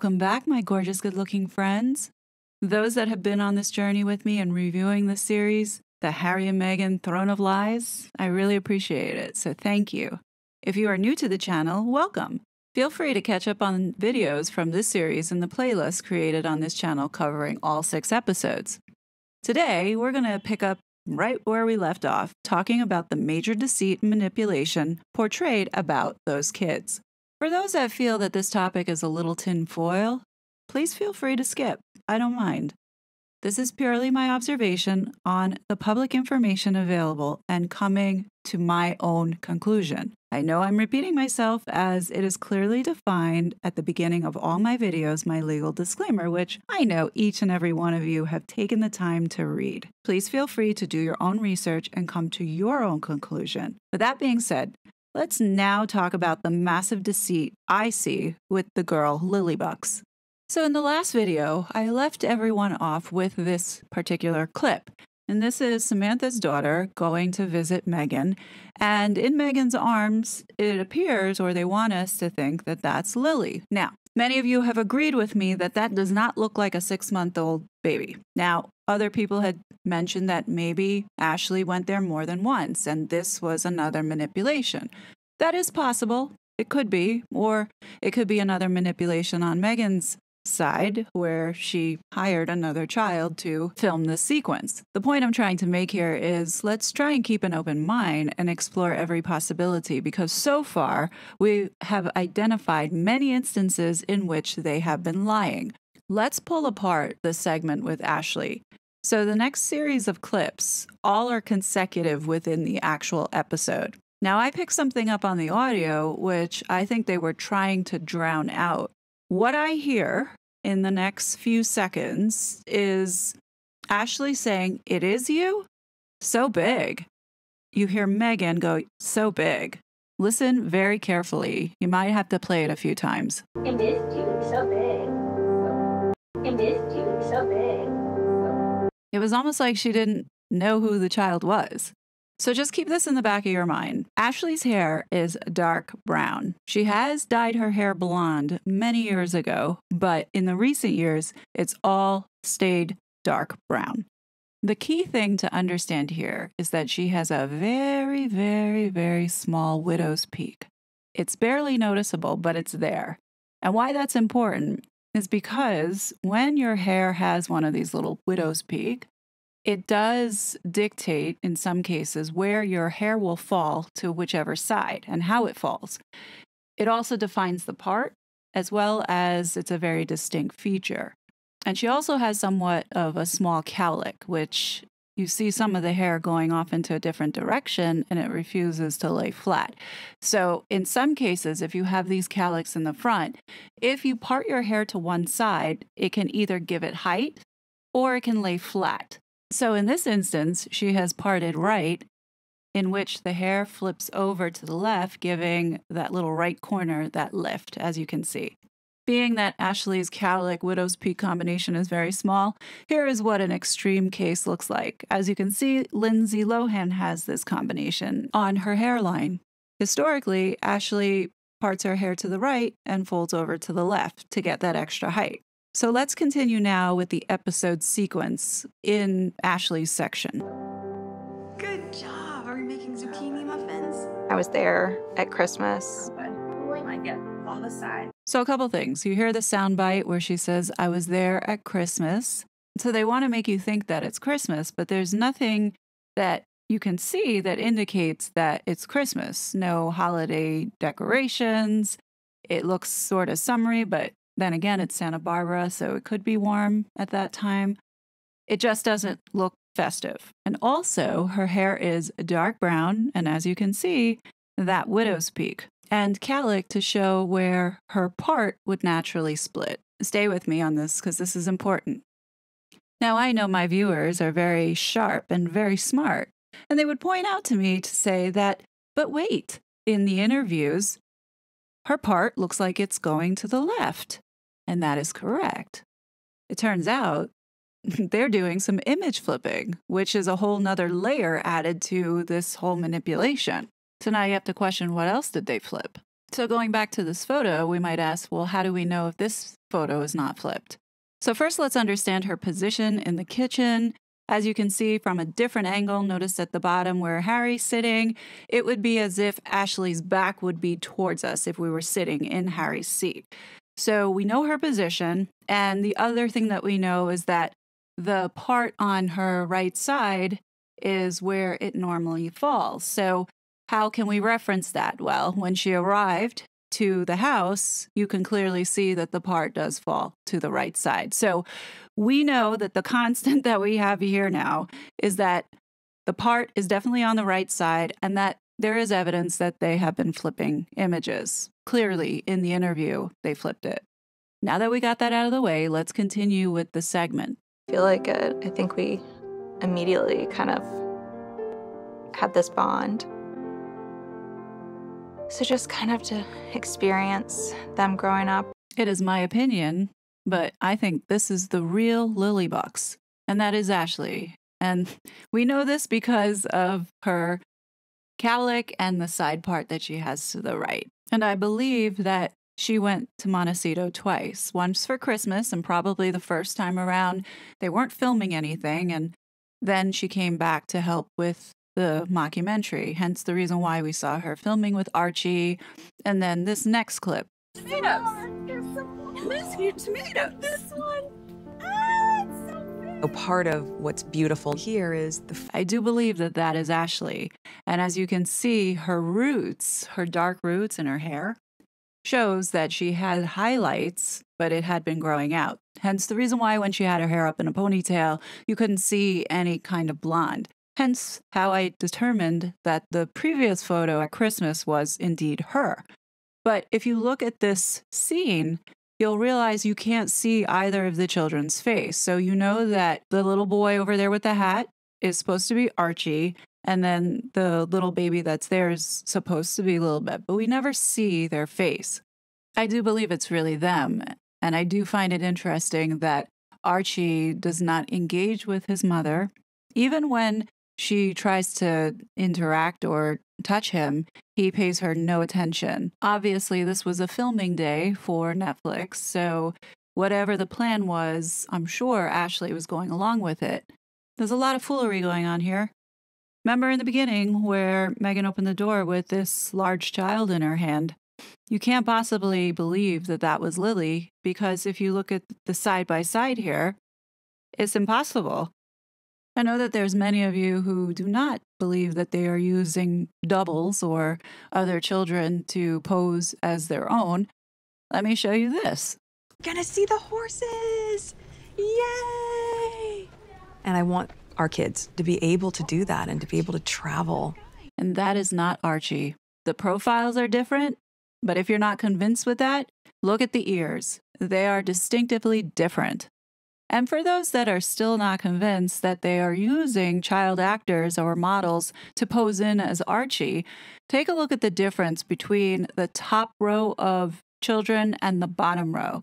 Welcome back, my gorgeous, good-looking friends. Those that have been on this journey with me and reviewing this series, the Harry and Meghan Throne of Lies, I really appreciate it, so thank you. If you are new to the channel, welcome. Feel free to catch up on videos from this series in the playlist created on this channel covering all 6 episodes. Today, we're going to pick up right where we left off, talking about the major deceit and manipulation portrayed about those kids. For those that feel that this topic is a little tinfoil, please feel free to skip. I don't mind. This is purely my observation on the public information available and coming to my own conclusion. I know I'm repeating myself as it is clearly defined at the beginning of all my videos, my legal disclaimer, which I know each and every one of you have taken the time to read. Please feel free to do your own research and come to your own conclusion. With that being said, let's now talk about the massive deceit I see with the girl Lilybucks. So in the last video, I left everyone off with this particular clip. And this is Samantha's daughter going to visit Meghan. And in Meghan's arms, it appears, or they want us to think, that that's Lily. Now, many of you have agreed with me that that does not look like a 6-month-old baby. Now, other people had mentioned that maybe Ashley went there more than once, and this was another manipulation. That is possible. It could be. Or it could be another manipulation on Meghan's side where she hired another child to film this sequence. The point I'm trying to make here is let's try and keep an open mind and explore every possibility, because so far we have identified many instances in which they have been lying. Let's pull apart the segment with Ashley. So the next series of clips all are consecutive within the actual episode. Now I picked something up on the audio which I think they were trying to drown out. What I hear in the next few seconds is Ashley saying, "It is you? So big." You hear Meghan go, "So big." Listen very carefully. You might have to play it a few times. It is you, so big. It is you, so big. It was almost like she didn't know who the child was. So just keep this in the back of your mind. Ashley's hair is dark brown. She has dyed her hair blonde many years ago, but in the recent years, it's all stayed dark brown. The key thing to understand here is that she has a very, very, very small widow's peak. It's barely noticeable, but it's there. And why that's important is because when your hair has one of these little widow's peak, it does dictate, in some cases, where your hair will fall to whichever side and how it falls. It also defines the part, as well as it's a very distinct feature. And she also has somewhat of a small cowlick, which you see some of the hair going off into a different direction and it refuses to lay flat. So in some cases, if you have these cowlicks in the front, if you part your hair to one side, it can either give it height or it can lay flat. So in this instance, she has parted right, in which the hair flips over to the left, giving that little right corner that lift, as you can see. Being that Ashley's cowlick widow's peak combination is very small, here is what an extreme case looks like. As you can see, Lindsay Lohan has this combination on her hairline. Historically, Ashley parts her hair to the right and folds over to the left to get that extra height. So let's continue now with the episode sequence in Ashley's section. Good job. Are we making zucchini muffins? I was there at Christmas. Like it on the side. So a couple things. You hear the soundbite where she says, "I was there at Christmas." So they want to make you think that it's Christmas, but there's nothing that you can see that indicates that it's Christmas. No holiday decorations. It looks sort of summery, but then again, it's Santa Barbara, so it could be warm at that time. It just doesn't look festive. And also, her hair is dark brown, and as you can see, that widow's peak. And cowlick to show where her part would naturally split. Stay with me on this, because this is important. Now, I know my viewers are very sharp and very smart, and they would point out to me to say that, but wait, in the interviews, her part looks like it's going to the left. And that is correct. It turns out they're doing some image flipping, which is a whole nother layer added to this whole manipulation. So now you have to question, what else did they flip? So going back to this photo, we might ask, well, how do we know if this photo is not flipped? So first, let's understand her position in the kitchen. As you can see from a different angle, notice at the bottom where Harry's sitting, it would be as if Ashley's back would be towards us if we were sitting in Harry's seat. So we know her position. And the other thing that we know is that the part on her right side is where it normally falls. So how can we reference that? Well, when she arrived to the house, you can clearly see that the part does fall to the right side. So we know that the constant that we have here now is that the part is definitely on the right side and that there is evidence that they have been flipping images. Clearly, in the interview, they flipped it. Now that we got that out of the way, let's continue with the segment. I feel like I think we immediately kind of had this bond. So just kind of to experience them growing up. It is my opinion, but I think this is the real Lily Bucks, and that is Ashley. And we know this because of her cowlick and the side part that she has to the right. And I believe that she went to Montecito twice, once for Christmas and probably the first time around they weren't filming anything, and then she came back to help with the mockumentary, hence the reason why we saw her filming with Archie. And then this next clip. Tomatoes! Miss you, tomatoes! This one! Ah, it's so big! A part of what's beautiful here is I do believe that that is Ashley. And as you can see, her roots, her dark roots in her hair, shows that she had highlights, but it had been growing out. Hence the reason why when she had her hair up in a ponytail, you couldn't see any kind of blonde. Hence how I determined that the previous photo at Christmas was indeed her. But if you look at this scene, you'll realize you can't see either of the children's face. So you know that the little boy over there with the hat is supposed to be Archie, and then the little baby that's there is supposed to be Lilibet, but we never see their face. I do believe it's really them, and I do find it interesting that Archie does not engage with his mother. Even when she tries to interact or touch him, he pays her no attention. Obviously, this was a filming day for Netflix, so whatever the plan was, I'm sure Ashley was going along with it. There's a lot of foolery going on here. Remember in the beginning where Meghan opened the door with this large child in her hand? You can't possibly believe that that was Lily, because if you look at the side-by-side here, it's impossible. I know that there's many of you who do not believe that they are using doubles or other children to pose as their own. Let me show you this. gonna see the horses. Yay! And I want our kids to be able to do that and to be able to travel. And that is not Archie. The profiles are different, but if you're not convinced with that, look at the ears. They are distinctively different. And for those that are still not convinced that they are using child actors or models to pose in as Archie, take a look at the difference between the top row of children and the bottom row.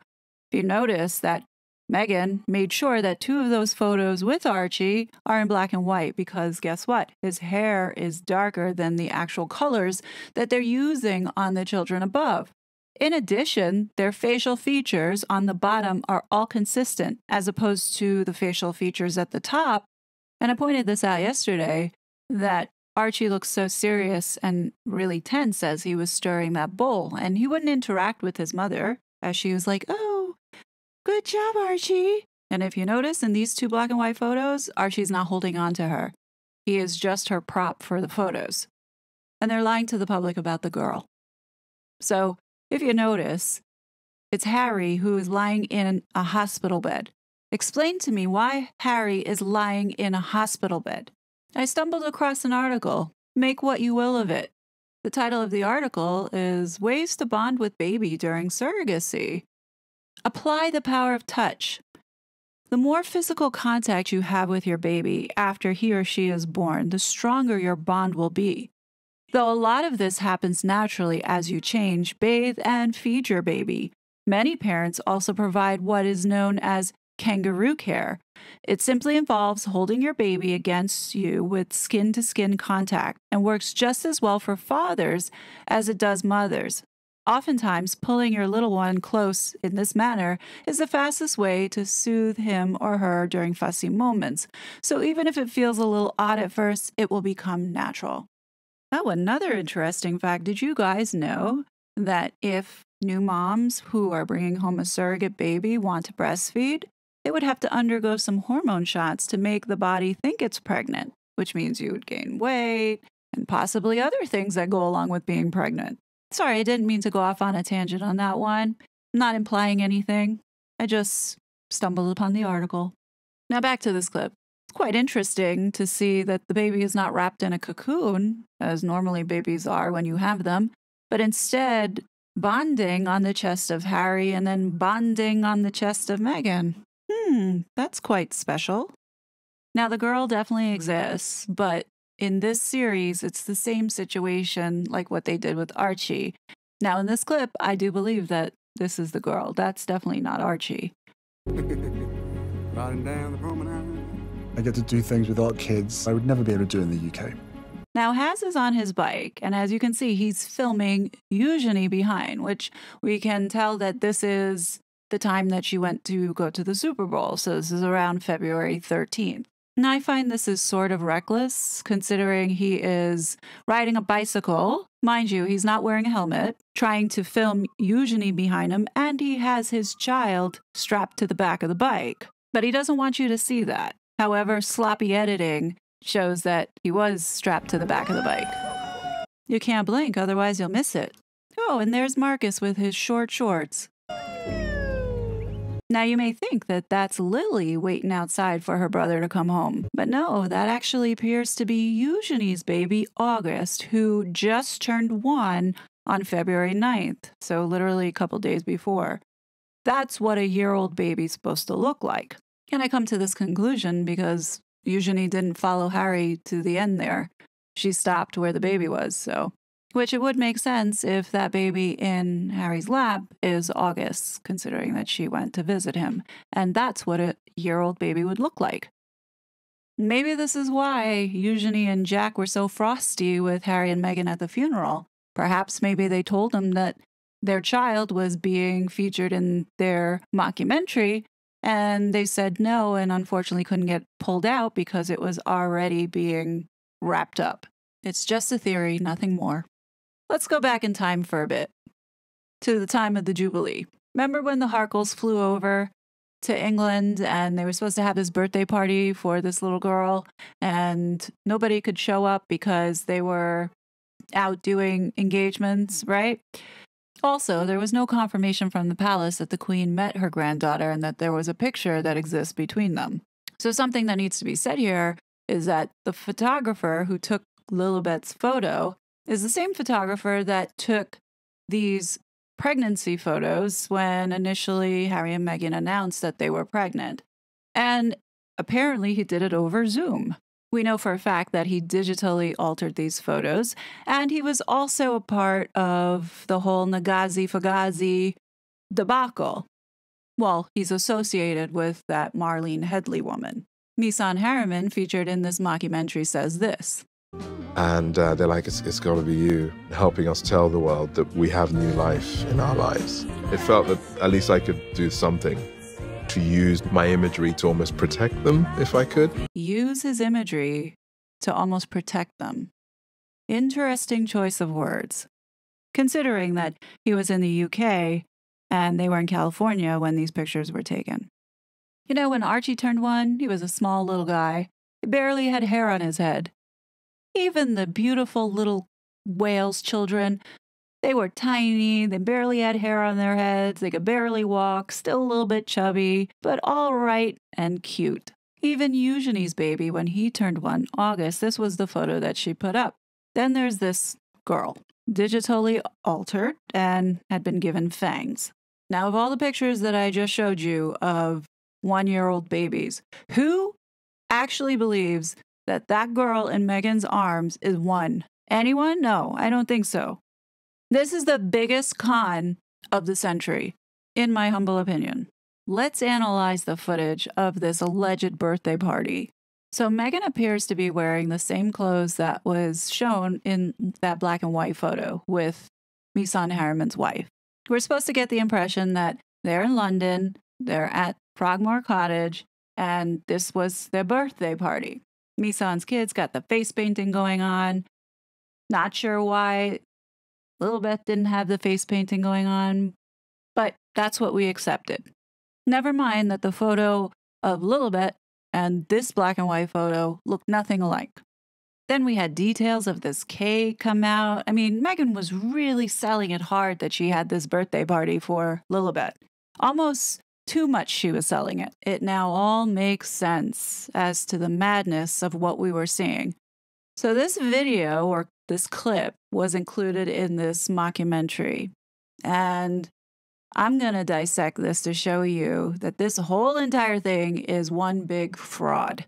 If you notice that Meghan made sure that 2 of those photos with Archie are in black and white because guess what? His hair is darker than the actual colors that they're using on the children above. In addition, their facial features on the bottom are all consistent as opposed to the facial features at the top. And I pointed this out yesterday that Archie looks so serious and really tense as he was stirring that bowl, and he wouldn't interact with his mother as she was like, "Oh, good job, Archie." And if you notice in these 2 black and white photos, Archie's not holding on to her. He is just her prop for the photos. And they're lying to the public about the girl. So if you notice, it's Harry who is lying in a hospital bed. Explain to me why Harry is lying in a hospital bed. I stumbled across an article. Make what you will of it. The title of the article is Ways to Bond with Baby During Surrogacy. Apply the power of touch. The more physical contact you have with your baby after he or she is born, the stronger your bond will be. Though a lot of this happens naturally as you change, bathe, and feed your baby, many parents also provide what is known as kangaroo care. It simply involves holding your baby against you with skin-to-skin contact and works just as well for fathers as it does mothers. Oftentimes, pulling your little one close in this manner is the fastest way to soothe him or her during fussy moments. So even if it feels a little odd at first, it will become natural. Oh, another interesting fact. Did you guys know that if new moms who are bringing home a surrogate baby want to breastfeed, they would have to undergo some hormone shots to make the body think it's pregnant, which means you would gain weight and possibly other things that go along with being pregnant. Sorry, I didn't mean to go off on a tangent on that one. I'm not implying anything. I just stumbled upon the article. Now back to this clip. It's quite interesting to see that the baby is not wrapped in a cocoon, as normally babies are when you have them, but instead bonding on the chest of Harry and then bonding on the chest of Meghan. That's quite special. Now, the girl definitely exists, but in this series, it's the same situation like what they did with Archie. Now, in this clip, I do believe that this is the girl. That's definitely not Archie. Riding down the promenade. I get to do things with our kids I would never be able to do in the UK. Now, Haz is on his bike, and as you can see, he's filming Eugenie behind, which we can tell that this is the time that she went to go to the Super Bowl. So this is around February 13th. Now, I find this is sort of reckless, considering he is riding a bicycle. Mind you, he's not wearing a helmet, trying to film Eugenie behind him, and he has his child strapped to the back of the bike. But he doesn't want you to see that. However, sloppy editing shows that he was strapped to the back of the bike. You can't blink, otherwise you'll miss it. Oh, and there's Marcus with his short shorts. Now, you may think that that's Lily waiting outside for her brother to come home. But no, that actually appears to be Eugenie's baby, August, who just turned 1 on February 9th, so literally a couple days before. That's what a year-old baby's supposed to look like. And I come to this conclusion because Eugenie didn't follow Harry to the end there. She stopped where the baby was, so... Which it would make sense if that baby in Harry's lap is August, considering that she went to visit him. And that's what a year-old baby would look like. Maybe this is why Eugenie and Jack were so frosty with Harry and Meghan at the funeral. Perhaps maybe they told them that their child was being featured in their mockumentary, and they said no and unfortunately couldn't get pulled out because it was already being wrapped up. It's just a theory, nothing more. Let's go back in time for a bit, to the time of the Jubilee. Remember when the Harkles flew over to England and they were supposed to have this birthday party for this little girl, and nobody could show up because they were out doing engagements, right? Also, there was no confirmation from the palace that the Queen met her granddaughter and that there was a picture that exists between them. So something that needs to be said here is that the photographer who took Lilibet's photo is the same photographer that took these pregnancy photos when initially Harry and Meghan announced that they were pregnant. And apparently he did it over Zoom. We know for a fact that he digitally altered these photos, and he was also a part of the whole Nagazi-Fagazi debacle. Well, he's associated with that Marlene Headley woman. Misan Harriman, featured in this mockumentary, says this. And they're like, it's got to be you helping us tell the world that we have new life in our lives. It felt that at least I could do something to use my imagery to almost protect them, if I could. Use his imagery to almost protect them. Interesting choice of words, considering that he was in the UK and they were in California when these pictures were taken. You know, when Archie turned 1, he was a small little guy. He barely had hair on his head. Even the beautiful little Wales children, they were tiny, they barely had hair on their heads, they could barely walk, still a little bit chubby, but all right and cute. Even Eugenie's baby, when he turned 1, August, this was the photo that she put up. Then there's this girl, digitally altered and had been given fangs. Now, of all the pictures that I just showed you of 1-year-old babies, who actually believes that that girl in Meghan's arms is 1? Anyone? No, I don't think so. This is the biggest con of the century, in my humble opinion. Let's analyze the footage of this alleged birthday party. So Meghan appears to be wearing the same clothes that was shown in that black and white photo with Misan Harriman's wife. We're supposed to get the impression that they're in London, they're at Frogmore Cottage, and this was their birthday party. Misan's kids got the face painting going on. Not sure why Lilibet didn't have the face painting going on, but that's what we accepted. Never mind that the photo of Lilibet and this black and white photo looked nothing alike. Then we had details of this cake come out. I mean, Meghan was really selling it hard that she had this birthday party for Lilibet. Almost too much she was selling it. It now all makes sense as to the madness of what we were seeing. So this video, or this clip, was included in this mockumentary. And I'm going to dissect this to show you that this whole entire thing is one big fraud.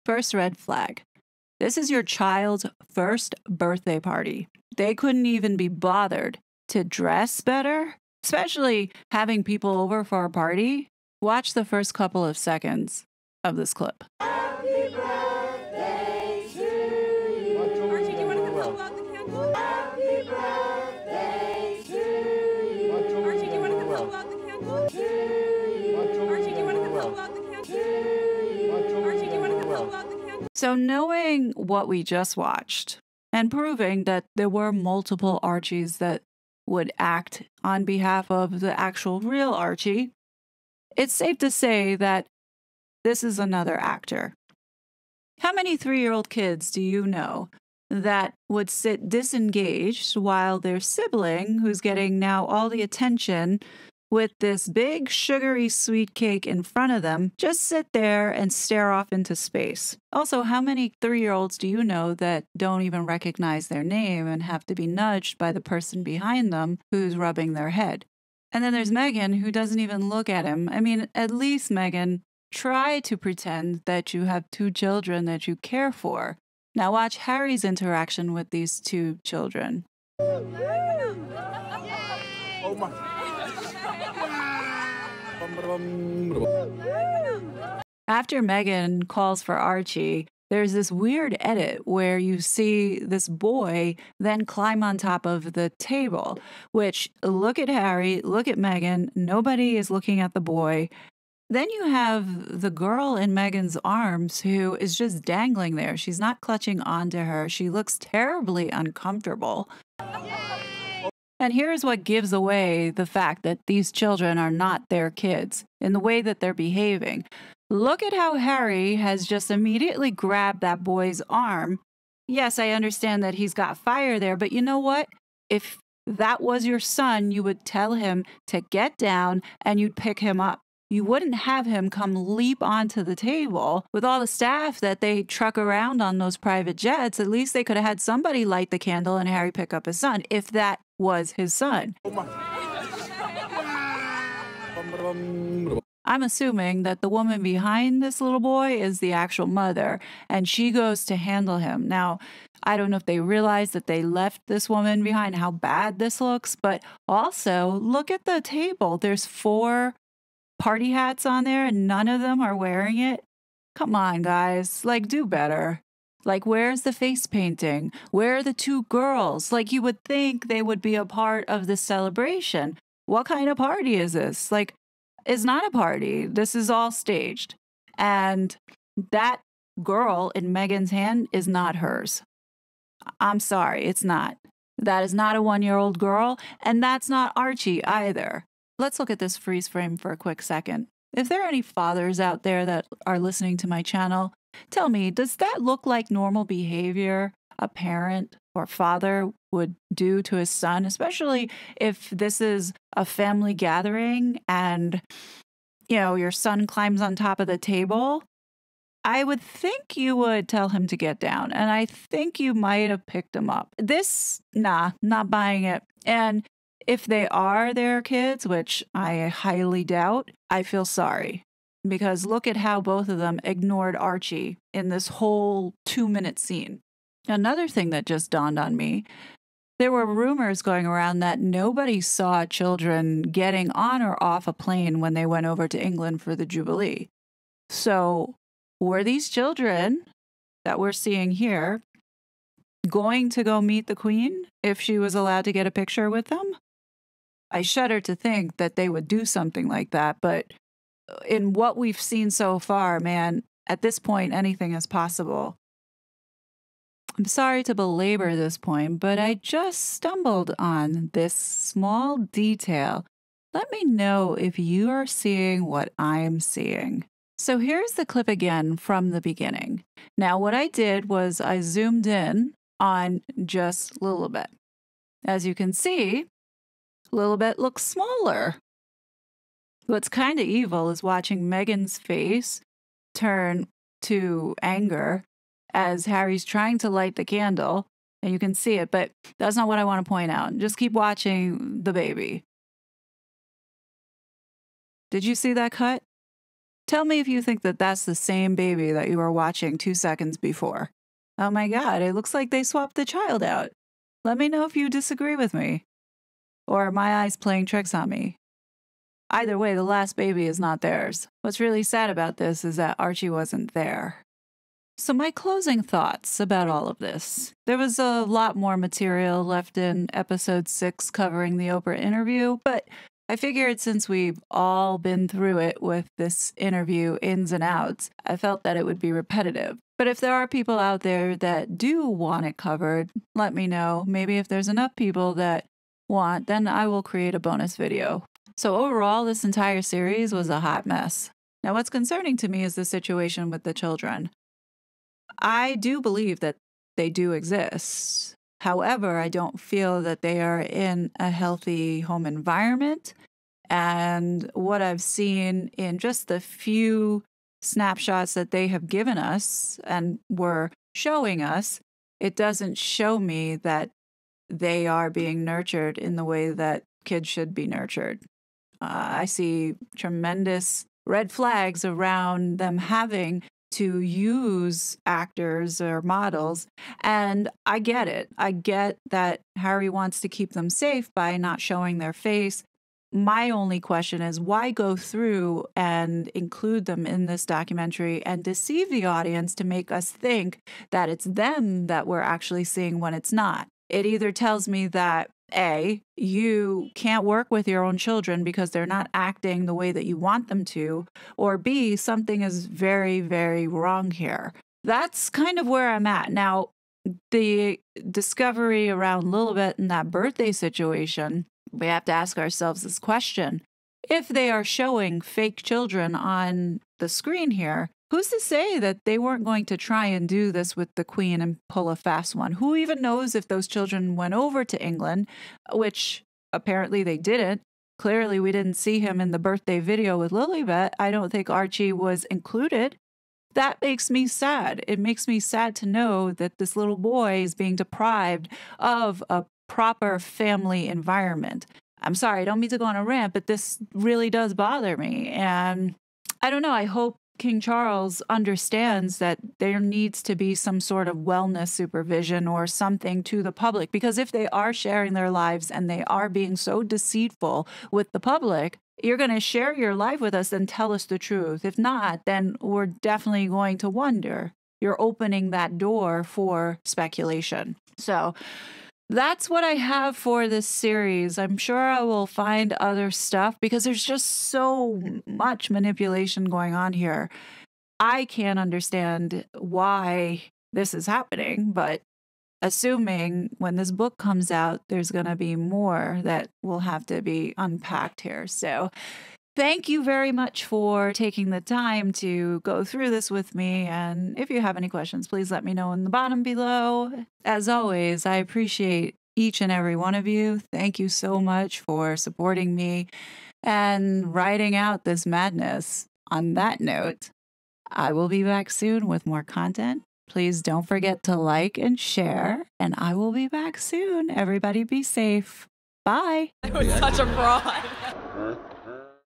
First red flag. This is your child's first birthday party. They couldn't even be bothered to dress better, especially having people over for a party. Watch the first couple of seconds of this clip. Happy birthday to you. Archie, do you want to come help out the candle? Happy birthday to you. Archie, do you want to come help out the candle? To you. Archie, do you want to come help out the candle? To you. Archie, do you want to come help out the candle? So knowing what we just watched and proving that there were multiple Archies that would act on behalf of the actual real Archie, it's safe to say that this is another actor. How many 3-year-old kids do you know that would sit disengaged while their sibling, who's getting now all the attention with this big sugary sweet cake in front of them, just sit there and stare off into space? Also, how many 3-year-olds do you know that don't even recognize their name and have to be nudged by the person behind them who's rubbing their head? And then there's Meghan, who doesn't even look at him. I mean, at least, Meghan, try to pretend that you have 2 children that you care for. Now watch Harry's interaction with these 2 children. Oh my. After Meghan calls for Archie, there's this weird edit where you see this boy then climb on top of the table, which, look at Harry, look at Meghan, nobody is looking at the boy. Then you have the girl in Meghan's arms who is just dangling there. She's not clutching onto her. She looks terribly uncomfortable. And here's what gives away the fact that these children are not their kids in the way that they're behaving. Look at how Harry has just immediately grabbed that boy's arm. Yes, I understand that he's got fire there, but you know what? If that was your son, you would tell him to get down and you'd pick him up. You wouldn't have him come leap onto the table with all the staff that they truck around on those private jets. At least they could have had somebody light the candle and Harry pick up his son, if that was his son. I'm assuming that the woman behind this little boy is the actual mother, and she goes to handle him. Now, I don't know if they realize that they left this woman behind, how bad this looks, but also look at the table. There's 4 party hats on there and none of them are wearing it. Come on, guys, like, do better. Like, where's the face painting? Where are the 2 girls? Like, you would think they would be a part of this celebration. What kind of party is this? Like, it's not a party. This is all staged. And that girl in Meghan's hand is not hers. I'm sorry, it's not. That is not a 1-year-old girl, and that's not Archie either. Let's look at this freeze frame for a quick second. If there are any fathers out there that are listening to my channel, tell me, does that look like normal behavior a parent or father would do to his son, especially if this is a family gathering and, you know, your son climbs on top of the table? I would think you would tell him to get down, and I think you might have picked him up. This, nah, not buying it. And if they are their kids, which I highly doubt, I feel sorry. Because look at how both of them ignored Archie in this whole 2-minute scene. Another thing that just dawned on me, there were rumors going around that nobody saw children getting on or off a plane when they went over to England for the Jubilee. So were these children that we're seeing here going to go meet the Queen if she was allowed to get a picture with them. I shudder to think that they would do something like that, but in what we've seen so far, man, at this point, anything is possible. I'm sorry to belabor this point, but I just stumbled on this small detail. Let me know if you are seeing what I'm seeing. So here's the clip again from the beginning. Now, what I did was I zoomed in on just Lilibet. As you can see, Lilibet looks smaller. What's kind of evil is watching Meghan's face turn to anger as Harry's trying to light the candle, and you can see it, but that's not what I want to point out. Just keep watching the baby. Did you see that cut? Tell me if you think that that's the same baby that you were watching 2 seconds before. Oh my God, it looks like they swapped the child out. Let me know if you disagree with me. Or are my eyes playing tricks on me? Either way, the last baby is not theirs. What's really sad about this is that Archie wasn't there. So my closing thoughts about all of this. There was a lot more material left in episode 6 covering the Oprah interview, but I figured since we've all been through it with this interview ins and outs, I felt that it would be repetitive. But if there are people out there that do want it covered, let me know. Maybe if there's enough people that want, then I will create a bonus video. So overall, this entire series was a hot mess. Now, what's concerning to me is the situation with the children. I do believe that they do exist. However, I don't feel that they are in a healthy home environment. And what I've seen in just the few snapshots that they have given us and were showing us, it doesn't show me that they are being nurtured in the way that kids should be nurtured. I see tremendous red flags around them having to use actors or models. And I get it. I get that Harry wants to keep them safe by not showing their face. My only question is why go through and include them in this documentary and deceive the audience to make us think that it's them that we're actually seeing when it's not? It either tells me that A, you can't work with your own children because they're not acting the way that you want them to, or B, something is very, very wrong here. That's kind of where I'm at. Now, the discovery around Lilibet and that birthday situation, we have to ask ourselves this question. If they are showing fake children on the screen here, who's to say that they weren't going to try and do this with the Queen and pull a fast one? Who even knows if those children went over to England, which apparently they didn't. Clearly, we didn't see him in the birthday video with Lilibet. I don't think Archie was included. That makes me sad. It makes me sad to know that this little boy is being deprived of a proper family environment. I'm sorry, I don't mean to go on a rant, but this really does bother me. And I don't know, I hope King Charles understands that there needs to be some sort of wellness supervision or something to the public, because if they are sharing their lives and they are being so deceitful with the public, you're going to share your life with us and tell us the truth. If not, then we're definitely going to wonder. You're opening that door for speculation. So that's what I have for this series. I'm sure I will find other stuff because there's just so much manipulation going on here. I can't understand why this is happening, but assuming when this book comes out, there's going to be more that will have to be unpacked here. So thank you very much for taking the time to go through this with me. And if you have any questions, please let me know in the bottom below. As always, I appreciate each and every one of you. Thank you so much for supporting me and writing out this madness. On that note, I will be back soon with more content. Please don't forget to like and share, and I will be back soon. Everybody be safe. Bye. I was such a fraud.